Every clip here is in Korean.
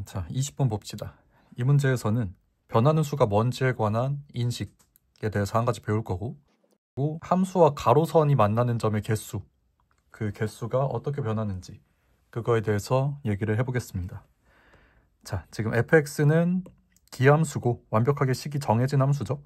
자, 20번 봅시다. 이 문제에서는 변하는 수가 뭔지에 관한 인식에 대해서 한 가지 배울 거고, 그리고 함수와 가로선이 만나는 점의 개수, 그 개수가 어떻게 변하는지 그거에 대해서 얘기를 해보겠습니다. 자, 지금 fx는 기함수고 완벽하게 식이 정해진 함수죠.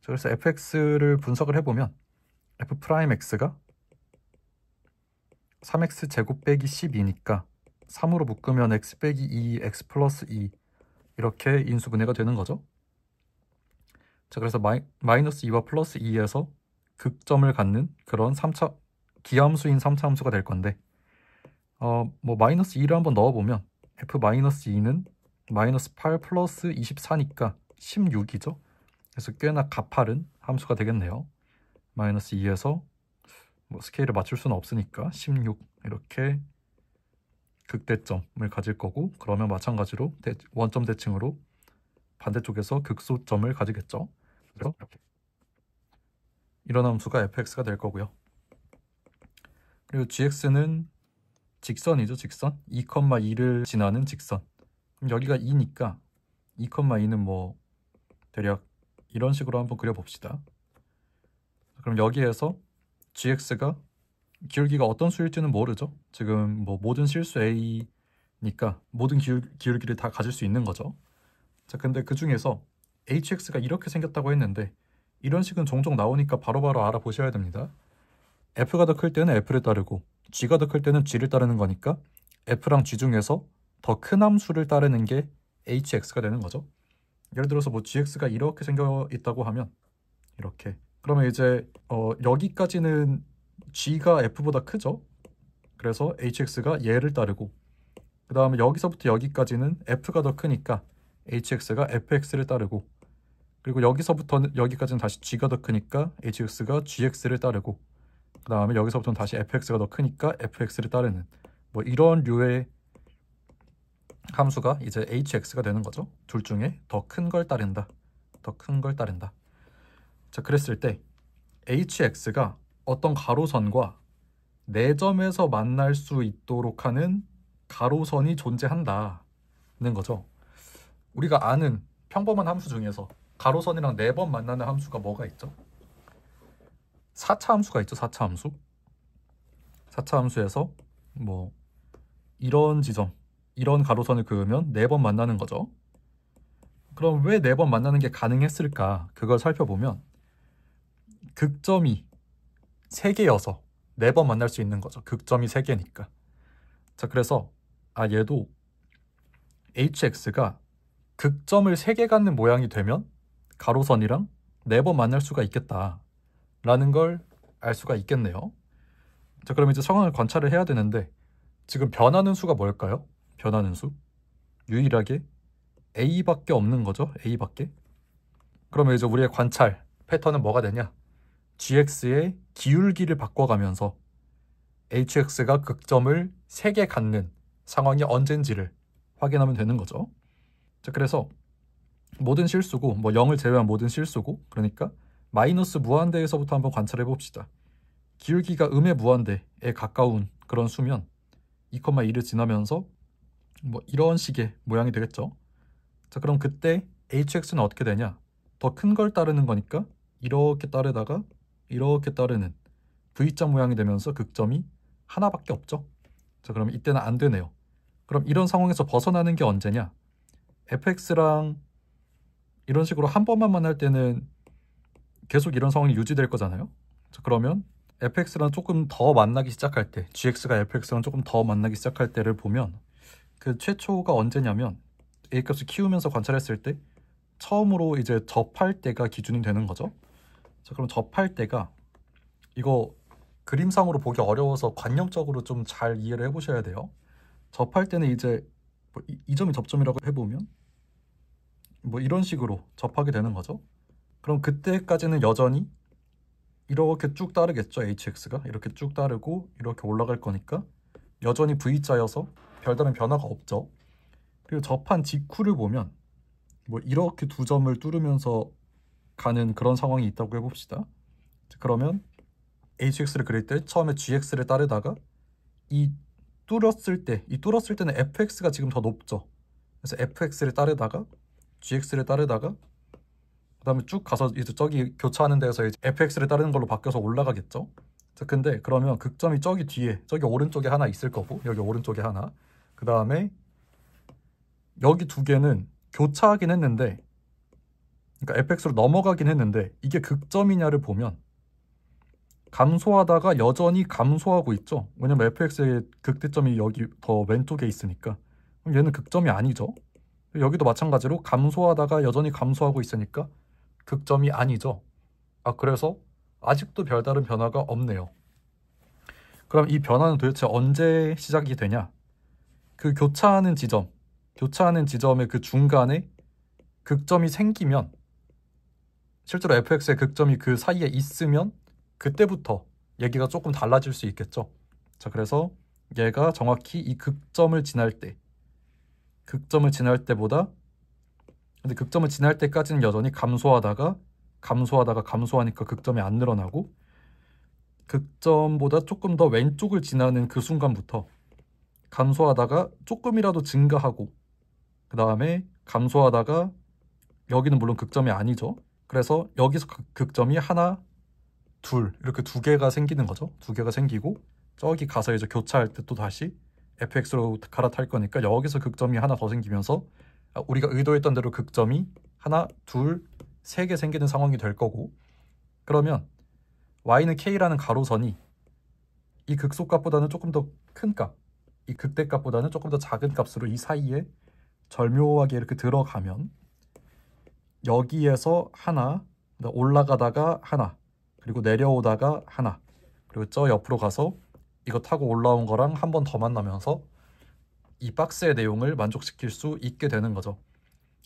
그래서 fx를 분석을 해보면 f'x가 3x 제곱 빼기 12니까 3으로 묶으면 x 빼기 2, x 플러스 2 이렇게 인수분해가 되는 거죠. 자, 그래서 마이너스 2와 플러스 2에서 극점을 갖는 그런 3차 기함수인 3차 함수가 될 건데, 뭐 마이너스 2를 한번 넣어보면 f 마이너스 2는 마이너스 8 플러스 24니까 16이죠. 그래서 꽤나 가파른 함수가 되겠네요. 마이너스 2에서 뭐 스케일을 맞출 수는 없으니까 16 이렇게 극대점을 가질 거고, 그러면 마찬가지로 원점 대칭으로 반대쪽에서 극소점을 가지겠죠. 그래서 이런 함수가 fx가 될 거고요. 그리고 gx는 직선이죠. 직선 2,2를 지나는 직선. 그럼 여기가 2니까 2,2는 뭐 대략 이런 식으로 한번 그려봅시다. 그럼 여기에서 gx가 기울기가 어떤 수일지는 모르죠. 지금 뭐 모든 실수 a니까 모든 기울기를 다 가질 수 있는 거죠. 자, 근데 그 중에서 hx가 이렇게 생겼다고 했는데 이런 식은 종종 나오니까 바로바로 알아보셔야 됩니다. f가 더 클 때는 f를 따르고 g가 더 클 때는 g를 따르는 거니까 f랑 g 중에서 더 큰 함수를 따르는 게 hx가 되는 거죠. 예를 들어서 뭐 gx가 이렇게 생겨 있다고 하면 이렇게, 그러면 이제 여기까지는 g가 f보다 크죠. 그래서 hx가 얘를 따르고, 그 다음에 여기서부터 여기까지는 f가 더 크니까 hx가 fx를 따르고, 그리고 여기서부터는 여기까지는 다시 g가 더 크니까 hx가 gx를 따르고, 그 다음에 여기서부터는 다시 fx가 더 크니까 fx를 따르는 뭐 이런 류의 함수가 이제 hx가 되는 거죠. 둘 중에 더 큰 걸 따른다. 더 큰 걸 따른다. 자, 그랬을 때 hx가 어떤 가로선과 4점에서 만날 수 있도록 하는 가로선이 존재한다는 거죠. 우리가 아는 평범한 함수 중에서 가로선이랑 4번 만나는 함수가 뭐가 있죠? 4차 함수가 있죠. 4차 함수. 4차 함수에서 뭐 이런 지점, 이런 가로선을 그으면 4번 만나는 거죠. 그럼 왜 4번 만나는 게 가능했을까? 그걸 살펴보면 극점이 3개여서 4번 만날 수 있는 거죠. 극점이 3개니까. 자, 그래서 얘도 hx가 극점을 3개 갖는 모양이 되면 가로선이랑 4번 만날 수가 있겠다라는 걸 알 수가 있겠네요. 자, 그럼 이제 상황을 관찰을 해야 되는데 지금 변하는 수가 뭘까요? 변하는 수 유일하게 a밖에 없는 거죠. a밖에. 그러면 이제 우리의 관찰 패턴은 뭐가 되냐? gx의 기울기를 바꿔가면서 hx가 극점을 3개 갖는 상황이 언젠지를 확인하면 되는 거죠. 자, 그래서 모든 실수고, 뭐 0을 제외한 모든 실수고, 그러니까 마이너스 무한대에서부터 한번 관찰해 봅시다. 기울기가 음의 무한대에 가까운 그런 수면 2,2를 지나면서 뭐 이런 식의 모양이 되겠죠. 자, 그럼 그때 hx는 어떻게 되냐? 더 큰 걸 따르는 거니까 이렇게 따르다가 이렇게 따르는 V자 모양이 되면서 극점이 하나밖에 없죠. 자, 그럼 이때는 안 되네요. 그럼 이런 상황에서 벗어나는 게 언제냐? fx랑 이런 식으로 한 번만 만날 때는 계속 이런 상황이 유지될 거잖아요. 자, 그러면 fx랑 조금 더 만나기 시작할 때, gx가 fx랑 조금 더 만나기 시작할 때를 보면 그 최초가 언제냐면 a값을 키우면서 관찰했을 때 처음으로 이제 접할 때가 기준이 되는 거죠. 자, 그럼 접할 때가, 이거 그림상으로 보기 어려워서 관념적으로 좀 잘 이해를 해보셔야 돼요. 접할 때는 이제 뭐 이 점이 접점이라고 해보면 뭐 이런 식으로 접하게 되는 거죠. 그럼 그때까지는 여전히 이렇게 쭉 따르겠죠. hx가 이렇게 쭉 따르고 이렇게 올라갈 거니까 여전히 V자여서 별다른 변화가 없죠. 그리고 접한 직후를 보면 뭐 이렇게 두 점을 뚫으면서 가는 그런 상황이 있다고 해봅시다. 그러면 hx를 그릴 때 처음에 gx를 따르다가 이 뚫었을 때는 fx가 지금 더 높죠. 그래서 fx를 따르다가 gx를 따르다가 그 다음에 쭉 가서 이제 저기 교차하는 데서 이제 fx를 따르는 걸로 바뀌어서 올라가겠죠. 자, 근데 그러면 극점이 저기 뒤에, 저기 오른쪽에 하나 있을 거고, 여기 오른쪽에 하나, 그 다음에 여기 두 개는 교차하긴 했는데, 그러니까 fx로 넘어가긴 했는데, 이게 극점이냐를 보면 감소하다가 여전히 감소하고 있죠. 왜냐면 fx의 극대점이 여기 더 왼쪽에 있으니까. 그럼 얘는 극점이 아니죠. 여기도 마찬가지로 감소하다가 여전히 감소하고 있으니까 극점이 아니죠. 그래서 아직도 별다른 변화가 없네요. 그럼 이 변화는 도대체 언제 시작이 되냐? 그 교차하는 지점의 그 중간에 극점이 생기면, 실제로 fx의 극점이 그 사이에 있으면 그때부터 얘기가 조금 달라질 수 있겠죠. 자, 그래서 얘가 정확히 이 극점을 지날 때보다, 근데 극점을 지날 때까지는 여전히 감소하다가 감소하니까 극점이 안 늘어나고, 극점보다 조금 더 왼쪽을 지나는 그 순간부터 감소하다가 조금이라도 증가하고, 그 다음에 감소하다가, 여기는 물론 극점이 아니죠. 그래서 여기서 극점이 하나, 둘, 이렇게 두 개가 생기는 거죠. 두 개가 생기고 저기 가서 이제 교차할 때 또 다시 fx로 갈아탈 거니까 여기서 극점이 하나 더 생기면서 우리가 의도했던 대로 극점이 하나, 둘, 세 개 생기는 상황이 될 거고, 그러면 y는 k라는 가로선이 이 극소값보다는 조금 더 큰 값, 이 극대값보다는 조금 더 작은 값으로 이 사이에 절묘하게 이렇게 들어가면 여기에서 하나, 올라가다가 하나, 그리고 내려오다가 하나, 그리고 저 옆으로 가서 이거 타고 올라온 거랑 한 번 더 만나면서 이 박스의 내용을 만족시킬 수 있게 되는 거죠.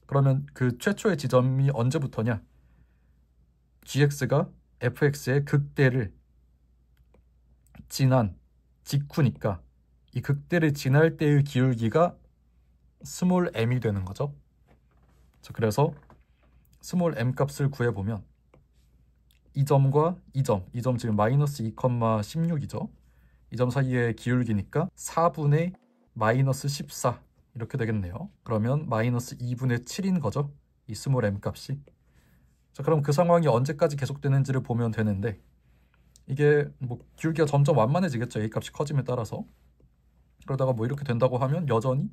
그러면 그 최초의 지점이 언제부터냐? gx가 fx의 극대를 지난 직후니까 이 극대를 지날 때의 기울기가 스몰 m이 되는 거죠. 자, 그래서 스몰 m 값을 구해보면 이 점과 이 점 지금 마이너스 2,16이죠. 이 점 사이의 기울기니까 4분의 마이너스 14 이렇게 되겠네요. 그러면 마이너스 2분의 7인 거죠. 이 스몰 m 값이. 자, 그럼 그 상황이 언제까지 계속되는지를 보면 되는데, 이게 뭐 기울기가 점점 완만해지겠죠. a 값이 커짐에 따라서. 그러다가 뭐 이렇게 된다고 하면 여전히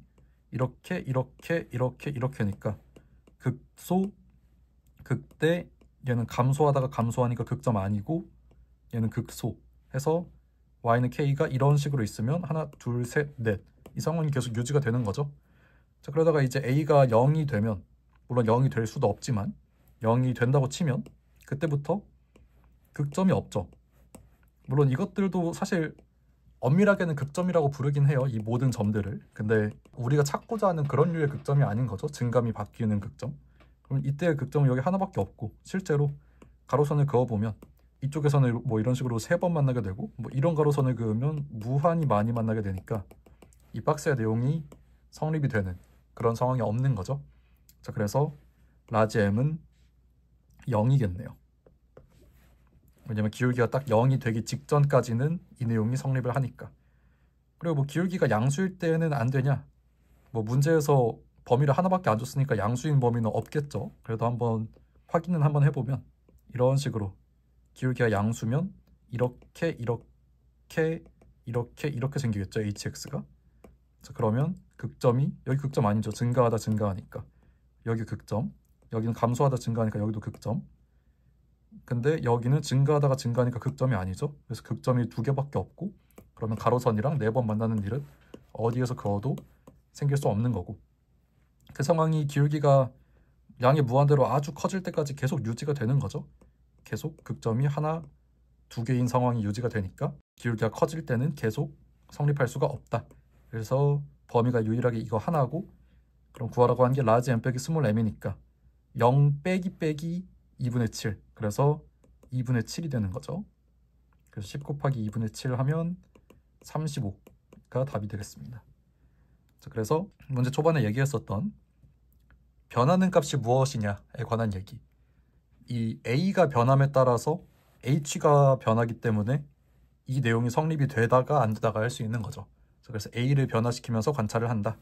이렇게니까 극소, 극대, 얘는 감소하다가 감소하니까 극점 아니고 얘는 극소 해서 y는 k가 이런 식으로 있으면 하나, 둘, 셋, 넷 이 상황이 계속 유지가 되는 거죠. 자, 그러다가 이제 a가 0이 되면, 물론 0이 될 수도 없지만 0이 된다고 치면 그때부터 극점이 없죠. 물론 이것들도 사실 엄밀하게는 극점이라고 부르긴 해요. 이 모든 점들을. 근데 우리가 찾고자 하는 그런 류의 극점이 아닌 거죠. 증감이 바뀌는 극점. 그럼 이때의 극점은 여기 하나밖에 없고, 실제로 가로선을 그어보면 이쪽에서는 뭐 이런 식으로 3번 만나게 되고, 뭐 이런 가로선을 그으면 무한히 많이 만나게 되니까 이 박스의 내용이 성립이 되는 그런 상황이 없는 거죠. 자, 그래서 라지 m은 0이겠네요. 왜냐면 기울기가 딱 0이 되기 직전까지는 이 내용이 성립을 하니까. 그리고 뭐 기울기가 양수일 때는 안 되냐? 뭐 문제에서 범위를 하나밖에 안 줬으니까 양수인 범위는 없겠죠. 그래도 한번 확인은 한번 해보면 이런 식으로 기울기가 양수면 이렇게 생기겠죠. hx가. 자, 그러면 극점이, 여기 극점 아니죠. 증가하니까 여기 극점, 여기는 감소하다 증가하니까 여기도 극점. 근데 여기는 증가하니까 극점이 아니죠. 그래서 극점이 2개밖에 없고, 그러면 가로선이랑 4번 만나는 일은 어디에서 그어도 생길 수 없는 거고, 그 상황이 기울기가 양이 무한대로 아주 커질 때까지 계속 유지가 되는 거죠. 계속 극점이 하나, 2개인 상황이 유지가 되니까 기울기가 커질 때는 계속 성립할 수가 없다. 그래서 범위가 유일하게 이거 하나고, 그럼 구하라고 한 게 라지 m 빼기 스몰 m이니까 0 빼기 2분의 7, 그래서 2분의 7이 되는 거죠. 그래서 10 곱하기 2분의 7 하면 35가 답이 되겠습니다. 자, 그래서 문제 초반에 얘기했었던 변하는 값이 무엇이냐에 관한 얘기, 이 a가 변함에 따라서 h가 변하기 때문에 이 내용이 성립이 되다가 안 되다가 할 수 있는 거죠. 그래서 a를 변화시키면서 관찰을 한다.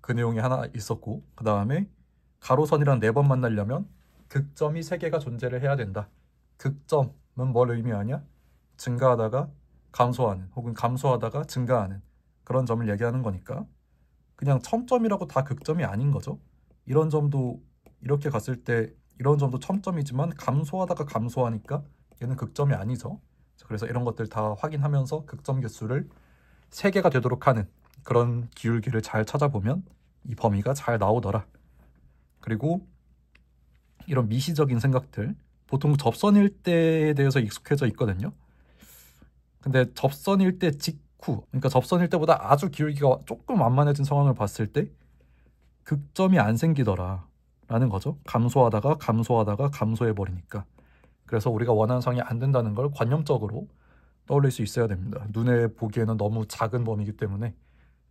그 내용이 하나 있었고, 그 다음에 가로선이랑 4번 만나려면 극점이 3개가 존재를 해야 된다. 극점은 뭘 의미하냐? 증가하다가 감소하는, 혹은 감소하다가 증가하는 그런 점을 얘기하는 거니까 그냥 첨점이라고 다 극점이 아닌 거죠. 이런 점도 이렇게 갔을 때 이런 점도 첨점이지만 감소하다가 감소하니까 얘는 극점이 아니죠. 그래서 이런 것들 다 확인하면서 극점 개수를 3개가 되도록 하는 그런 기울기를 잘 찾아보면 이 범위가 잘 나오더라. 그리고 이런 미시적인 생각들, 보통 접선일 때에 대해서 익숙해져 있거든요. 근데 접선일 때 직후, 그러니까 접선일 때보다 아주 기울기가 조금 완만해진 상황을 봤을 때 극점이 안 생기더라 라는 거죠. 감소하다가 감소해버리니까. 그래서 우리가 원하는 상황이 안 된다는 걸 관념적으로 떠올릴 수 있어야 됩니다. 눈에 보기에는 너무 작은 범위이기 때문에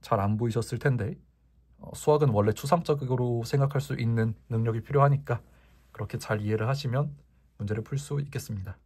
잘 안 보이셨을 텐데 수학은 원래 추상적으로 생각할 수 있는 능력이 필요하니까 그렇게 잘 이해를 하시면 문제를 풀 수 있겠습니다.